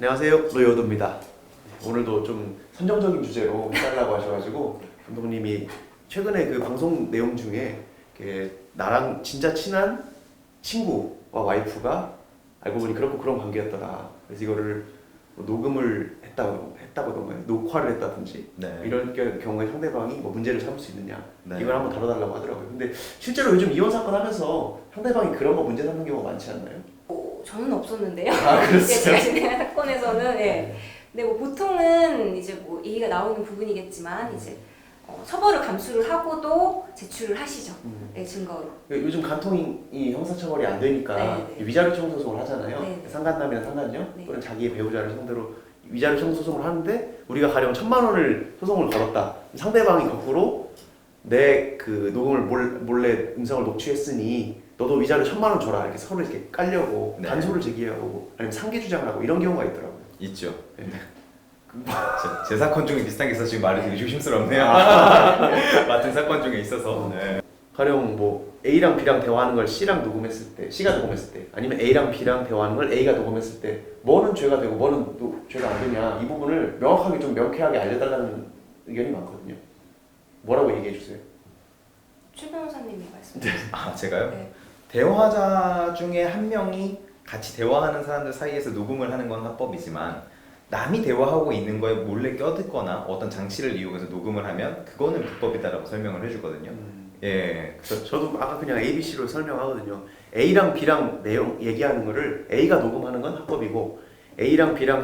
안녕하세요, 로이오드입니다. 오늘도 좀 선정적인 주제로 해달라고 하셔가지고 감독님이 최근에 그 방송 내용 중에 나랑 진짜 친한 친구와 와이프가 알고 보니 그렇고 그런 관계였더라. 그래서 이거를 뭐 녹음을 했다던가 녹화를 했다든지 네. 이런 경우에 상대방이 뭐 문제를 삼을 수 있느냐 네. 이걸 한번 다뤄달라고 하더라고요. 근데 실제로 요즘 이혼 사건 하면서 상대방이 그런 거 문제 삼는 경우가 많지 않나요? 저는 없었는데요. 아, 그렇어요? 제가 진행한 사건에서는 근데 뭐 보통은 이제 뭐 얘기가 나오는 부분이겠지만 이제 처벌을 감수를 하고도 제출을 하시죠. 증거로. 요즘 간통이 형사처벌이 안 되니까 네. 위자료 청구 소송을 하잖아요. 네. 상간남이나 상간녀 네. 또는 자기의 배우자를 상대로 위자료 청구 소송을 하는데 우리가 가령 1,000만 원을 소송을 걸었다. 상대방이 거꾸로 내 그 녹음을 몰래 음성을 녹취했으니 너도 위자료 1,000만 원 줘라 이렇게 서로 이렇게 깔려고 네. 단소를 제기하고 아니면 상계 주장을 하고 이런 경우가 있더라고요. 있죠. 네. 제 사건 중에 비슷한 게 있어서 지금 말이 되게 조심스럽네요. 같은 사건 중에 있어서. 네. 가령 뭐 A랑 B랑 대화하는 걸 C랑 녹음했을 때, C가 녹음했을 때, 아니면 A랑 B랑 대화하는 걸 A가 녹음했을 때, 뭐는 죄가 되고 뭐는 죄가 안 되냐 이 부분을 명확하게 좀 명쾌하게 알려달라는 의견이 많거든요. 뭐라고 얘기해 주세요? 최 변호사님이 말씀해주세요. 아, 제가요? 네. 대화자 중에 한 명이 같이 대화하는 사람들 사이에서 녹음을 하는 건 합법이지만 남이 대화하고 있는 거에 몰래 껴듣거나 어떤 장치를 이용해서 녹음을 하면 그거는 불법이다라고 설명을 해주거든요. 예, 그래서 저도 아까 그냥 A, B, C로 설명하거든요. A랑 B랑 내용 얘기하는 거를 A가 녹음하는 건 합법이고 A랑 B랑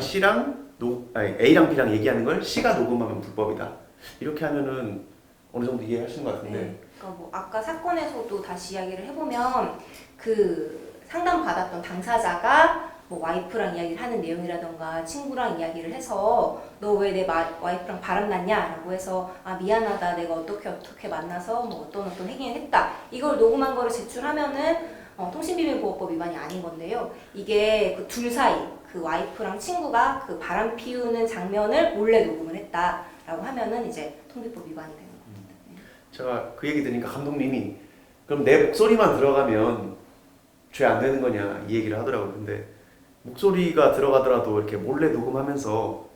A랑 B랑 얘기하는 걸 C가 녹음하면 불법이다. 이렇게 하면은 어느 정도 이해하시는 것 같은데. 네. 그러니까 뭐 아까 사건에서도 다시 이야기를 해보면 그 상담 받았던 당사자가 뭐 와이프랑 이야기를 하는 내용이라던가 친구랑 이야기를 해서 너 왜 내 와이프랑 바람났냐라고 해서 아 미안하다 내가 어떻게 만나서 뭐 어떤 행위를 했다 이걸 녹음한 거를 제출하면은 통신비밀보호법 위반이 아닌 건데요. 이게 그 둘 사이 그 와이프랑 친구가 그 바람 피우는 장면을 몰래 녹음을 했다라고 하면은 이제 통비법 위반이 되는 겁니다. 제가 그 얘기 들으니까 감독님이 그럼 내 목소리만 들어가면 죄 안 되는 거냐 이 얘기를 하더라고요. 근데 목소리가 들어가더라도 이렇게 몰래 녹음하면서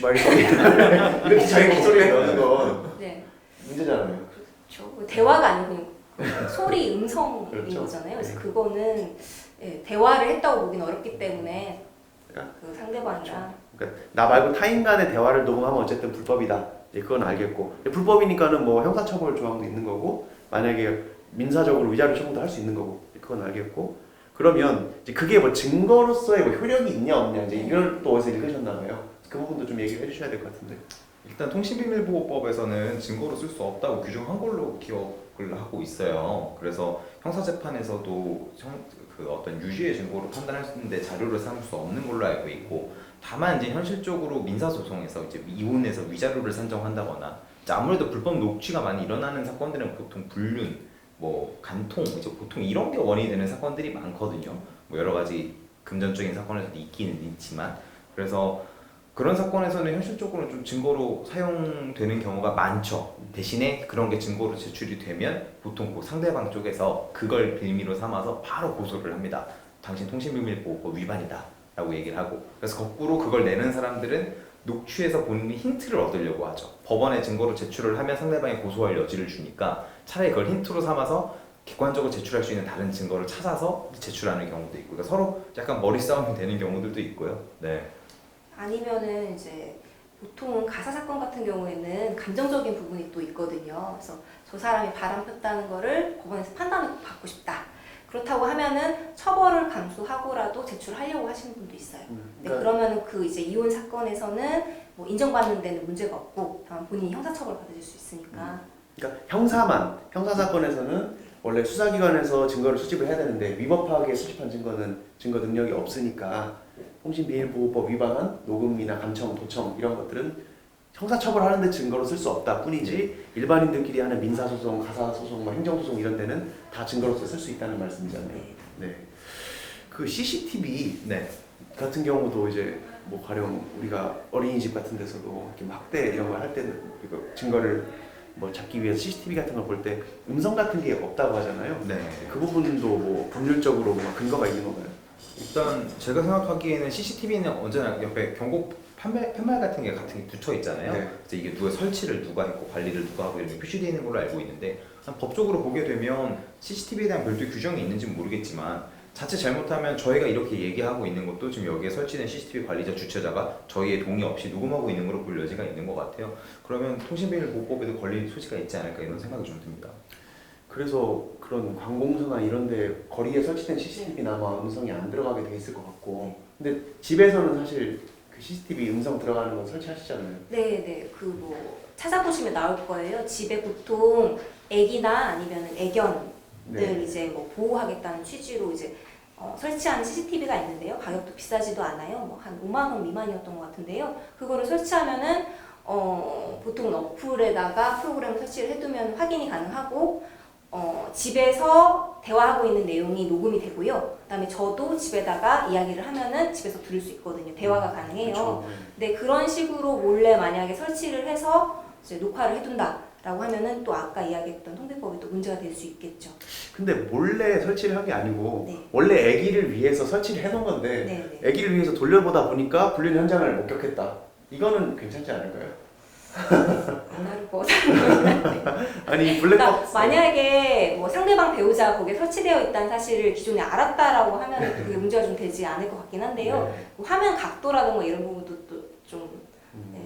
막 이렇게 자기 목소리가 나오는 건 네. 문제잖아요. 그렇죠. 대화가 아니고 그냥 소리 음성인 그렇죠. 거잖아요. 그래서 네. 그거는 대화를 했다고 보기는 어렵기 때문에 그러니까 그 상대방이랑 그러니까 나 말고 타인 간의 대화를 녹음하면 어쨌든 불법이다. 이제 그건 알겠고 불법이니까는 뭐 형사처벌 조항도 있는 거고 만약에 민사적으로 위자료 청구도 할 수 있는 거고 그건 알겠고 그러면 이제 그게 뭐 증거로서의 뭐 효력이 있냐 없냐 이제 이걸 또 어디서 읽으셨나 봐요. 그 부분도 좀 얘기를 해주셔야 될 것 같은데. 일단 통신비밀보호법에서는 증거로 쓸 수 없다고 규정한 걸로 기억을 하고 있어요. 그래서 형사재판에서도 그 어떤 유죄의 증거로 판단할 수 있는데 자료를 삼을 수 없는 걸로 알고 있고, 다만 이제 현실적으로 민사소송에서 이제 이혼해서 위자료를 산정한다거나 이제 아무래도 불법 녹취가 많이 일어나는 사건들은 보통 불륜, 뭐 간통, 이제 보통 이런 게 원인이 되는 사건들이 많거든요. 뭐 여러 가지 금전적인 사건에서도 있기는 있지만, 그래서 그런 사건에서는 현실적으로 좀 증거로 사용되는 경우가 많죠. 대신에 그런 게 증거로 제출이 되면 보통 그 상대방 쪽에서 그걸 빌미로 삼아서 바로 고소를 합니다. 당신 통신비밀보호법 위반이다 라고 얘기를 하고, 그래서 거꾸로 그걸 내는 사람들은 녹취해서 본인이 힌트를 얻으려고 하죠. 법원에 증거로 제출을 하면 상대방이 고소할 여지를 주니까 차라리 그걸 힌트로 삼아서 객관적으로 제출할 수 있는 다른 증거를 찾아서 제출하는 경우도 있고, 그러니까 서로 약간 머리 싸움이 되는 경우들도 있고요. 네. 아니면은 이제 보통은 가사 사건 같은 경우에는 감정적인 부분이 또 있거든요. 그래서 저 사람이 바람 폈다는 거를 법원에서 판단을 받고 싶다. 그렇다고 하면은 처벌을 감수하고라도 제출하려고 하시는 분도 있어요. 네, 그러면은 그 이제 이혼 사건에서는 뭐 인정받는 데는 문제가 없고 다만 본인이 형사처벌 받으실 수 있으니까. 그러니까 형사 사건에서는 원래 수사기관에서 증거를 수집을 해야 되는데 위법하게 수집한 증거는 증거 능력이 없으니까 통신비밀보호법 위반한 녹음이나 감청, 도청 이런 것들은 형사처벌하는데 증거로 쓸 수 없다 뿐이지 일반인들끼리 하는 민사소송, 가사소송, 행정소송 이런 데는 다 증거로서 쓸 수 있다는 말씀이잖아요. 네. 그 CCTV 같은 경우도 이제 뭐 가령 우리가 어린이집 같은 데서도 이렇게 학대 이런 걸 할 때는 이거 증거를 뭐 잡기 위해서 CCTV 같은 걸 볼 때 음성 같은 게 없다고 하잖아요. 네. 그 부분도 뭐 법률적으로 뭐 근거가 있는 건가요? 일단 제가 생각하기에는 CCTV는 언제나 옆에 경고 팻말 같은 게 붙어 있잖아요. 네. 그래서 이게 누가 설치를 누가 했고 관리를 누가 하고 이런 게 표시되어 있는 걸로 알고 있는데 법적으로 보게 되면 CCTV에 대한 별도의 규정이 있는지는 모르겠지만 자칫 잘못하면 저희가 이렇게 얘기하고 있는 것도 지금 여기에 설치된 CCTV 관리자 주체자가 저희의 동의 없이 녹음하고 있는 걸로 볼 여지가 있는 것 같아요. 그러면 통신비밀보호법에도 걸릴 소지가 있지 않을까 이런 생각이 좀 듭니다. 그래서 그런 관공서나 이런데 거리에 설치된 CCTV나 아마 음성이 안 들어가게 돼 있을 것 같고, 근데 집에서는 사실 그 CCTV 음성 들어가는 건 설치하시잖아요. 네네. 그 뭐 찾아보시면 나올 거예요. 집에 보통 애기나 아니면 애견들 네. 이제 뭐 보호하겠다는 취지로 이제 설치한 CCTV가 있는데요. 가격도 비싸지도 않아요. 뭐 한 5만 원 미만이었던 것 같은데요. 그거를 설치하면은 보통 어플에다가 프로그램을 설치를 해두면 확인이 가능하고 집에서 대화하고 있는 내용이 녹음이 되고요. 그다음에 저도 집에다가 이야기를 하면은 집에서 들을 수 있거든요. 대화가 가능해요. 그렇죠. 근데 그런 식으로 몰래 만약에 설치를 해서 이제 녹화를 해둔다라고 하면은 또 아까 이야기했던 통비법에 또 문제가 될 수 있겠죠. 근데 몰래 설치를 한 게 아니고 네. 원래 아기를 위해서 설치를 해놓은 건데 네네. 아기를 위해서 돌려보다 보니까 불륜 현장을 목격했다. 이거는 괜찮지 않을까요? 안 나를 거. 아니 그러니까 블랙박스 만약에 뭐 상대방 배우자 거기에 설치되어 있다는 사실을 기존에 알았다라고 하면 그게 문제가 좀 되지 않을 것 같긴 한데요. 네. 뭐 화면 각도라든가 이런 부분도 또 좀 네.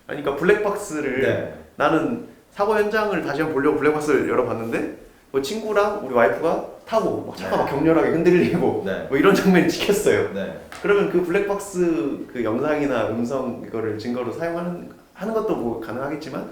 아니 그러니까 블랙박스를 네. 나는 사고 현장을 다시 한번 보려고 블랙박스를 열어봤는데 뭐 친구랑 우리 와이프가 타고 막 차가 막 격렬하게 흔들리고 네. 뭐 이런 장면이 찍혔어요. 네. 그러면 그 블랙박스 그 영상이나 음성 이거를 증거로 사용하는 것도 뭐 가능하겠지만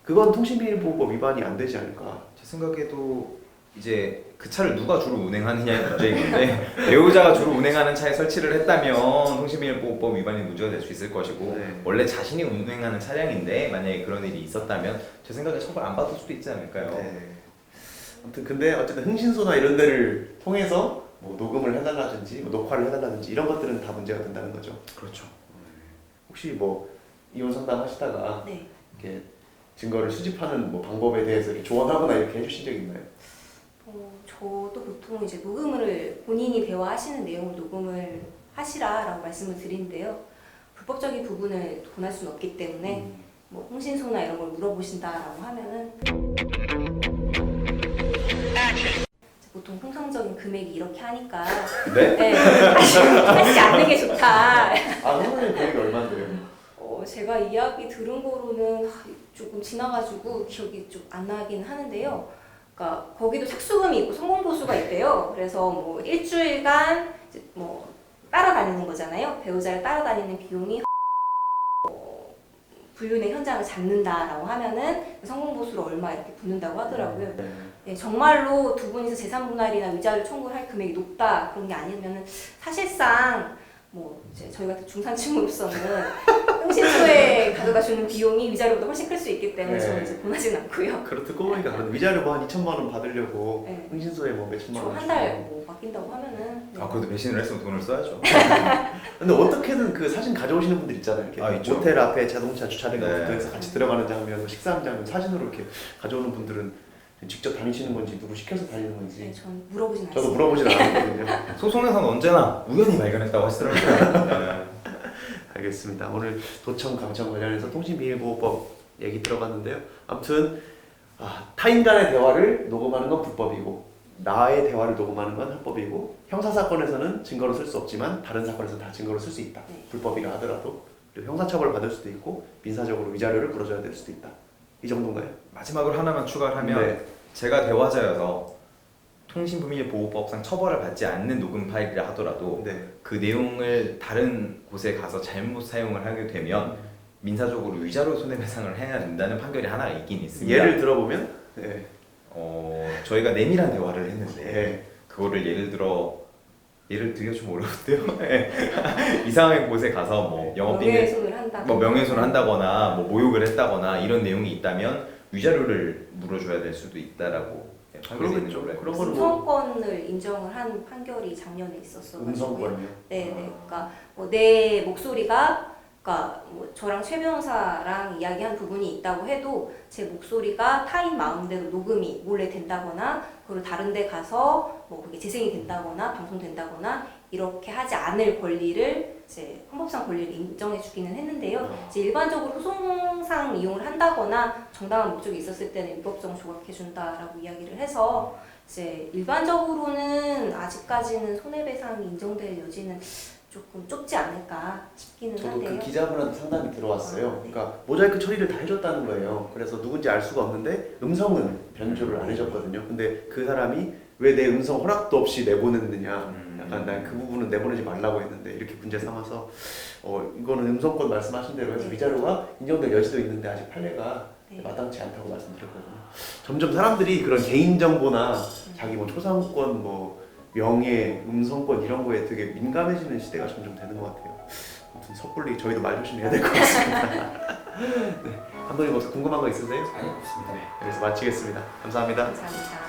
그건 통신비밀보호법 위반이 안 되지 않을까. 제 생각에도 이제 그 차를 누가 주로 운행하느냐의 문제인 건데 배우자가 주로 운행하는 차에 설치를 했다면 통신비밀보호법 위반이 문제가 될 수 있을 것이고 네. 원래 자신이 운행하는 차량인데 만약에 그런 일이 있었다면 제 생각에 처벌 안 받을 수도 있지 않을까요? 네. 아무튼 근데 어쨌든 흥신소나 이런 데를 통해서 뭐 녹음을 해달라든지 뭐 녹화를 해달라든지 이런 것들은 다 문제가 된다는 거죠. 그렇죠. 혹시 뭐 이혼 상담 하시다가 네. 이렇게 증거를 수집하는 뭐 방법에 대해서 이렇게 조언하거나 이렇게 해주신 적 있나요? 저도 보통 이제 녹음을 본인이 대화하시는 내용을 녹음을 하시라라고 말씀을 드리는데요. 불법적인 부분을 권할 수는 없기 때문에 뭐 홍신소나 이런 걸 물어보신다라고 하면은 보통 통상적인 금액이 이렇게 하니까 네? 네, 하지 않는 게 좋다. 아 선생님 금액이 얼마인데요? 제가 이야기 들은 거로는 조금 지나가지고 기억이 좀 안 나긴 하는데요. 그러니까 거기도 착수금이 있고 성공보수가 있대요. 그래서 뭐 일주일간 이제 뭐 따라다니는 거잖아요. 배우자를 따라다니는 비용이 불륜의 현장을 잡는다라고 하면은 성공보수로 얼마 이렇게 붙는다고 하더라고요. 네, 정말로 두 분이서 재산분할이나 위자료 청구를 할 금액이 높다 그런 게 아니면은 사실상 뭐 이제 저희 같은 중산층으로서는 흥신소에 가져다 주는 비용이 위자료보다 훨씬 클 수 있기 때문에 네. 저는 이제 권하진 않고요. 그렇 듣고 보니까 그런 위자료 뭐 한 2천만 원 받으려고 네. 흥신소에 뭐 몇천만 원. 한 달 뭐 맡긴다고 하면은 네. 아 그래도 배신을 했으면 돈을 써야죠. 근데 어떻게든 그 사진 가져오시는 분들 있잖아요. 이렇게 아, 있죠. 모텔 앞에 자동차 주차된 네. 것부터 해서 같이 들어가는 장면, 뭐 식사하는 장면 사진으로 이렇게 가져오는 분들은 직접 다니시는 건지 누구 시켜서 다니는 네, 건지 전 물어보진 않습니다. 저도 물어보진 않았거든요. 소송에서는 언제나 우연히 발견했다고 하시더라고요. 네. 알겠습니다. 오늘 도청, 강청 관련해서 통신비밀보호법 얘기 들어봤는데요. 아무튼 타인 간의 대화를 녹음하는 건 불법이고 나의 대화를 녹음하는 건 합법이고 형사사건에서는 증거로 쓸 수 없지만 다른 사건에서 다 증거로 쓸 수 있다. 네. 불법이라 하더라도 그리고 형사처벌 받을 수도 있고 민사적으로 위자료를 물어줘야 될 수도 있다. 이 정도인가요? 마지막으로 하나만 추가를 하면 네. 제가 대화자여서 통신비밀보호법상 처벌을 받지 않는 녹음 파일이라 하더라도 네. 그 내용을 다른 곳에 가서 잘못 사용을 하게 되면 민사적으로 위자료 손해배상을 해야 된다는 판결이 하나 있긴 있습니다. 예를 들어보면 네. 저희가 내밀한 대화를 했는데 네. 그거를 예를 들기가 좀 어려운데요. 네. 이상한 곳에 가서 뭐 영업비밀 명예훼손을 한다. 뭐 명예훼손을 한다거나 뭐 모욕을 했다거나 이런 내용이 있다면 위자료를 물어줘야 될 수도 있다라고 판결이 있는 그러겠죠. 걸로 알고 그런 있습니다. 거는 뭐 음성권을 인정을 한 판결이 작년에 있었어. 음성권이요. 네, 그러니까 뭐 내 목소리가 그러니까 뭐 저랑 최 변호사랑 이야기한 부분이 있다고 해도 제 목소리가 타인 마음대로 녹음이 몰래 된다거나 그걸 다른 데 가서 뭐 그게 재생이 된다거나 방송된다거나 이렇게 하지 않을 권리를 이제 헌법상 권리를 인정해 주기는 했는데요. 이제 일반적으로 소송상 이용을 한다거나 정당한 목적이 있었을 때는 위법성을 조각해 준다라고 이야기를 해서 이제 일반적으로는 아직까지는 손해배상이 인정될 여지는 조금 좁지 않을까 싶기는 저도 한데요. 그 기자분한테 상담이 들어왔어요. 아, 네. 그러니까 모자이크 처리를 다 해줬다는 거예요. 그래서 누군지 알 수가 없는데 음성은 변조를 안 해줬거든요. 근데 그 사람이 왜 내 음성 허락도 없이 내보냈느냐. 약간 난 그 부분은 내보내지 말라고 했는데 이렇게 문제 삼아서 이거는 음성권 말씀하신 대로 해서 네. 위자료가 인정될 여지도 있는데 아직 판례가 네. 마땅치 않다고 말씀드렸거든요. 점점 사람들이 그런 개인정보나 자기 뭐 초상권, 뭐 명예, 음성권 이런 거에 되게 민감해지는 시대가 점점 되는 것 같아요. 아무튼 섣불리 저희도 말 조심해야 될 것 같습니다. 네. 감독님 뭐 궁금한 거 있으세요? 아니 없습니다. 네, 여기서 마치겠습니다. 감사합니다. 감사합니다.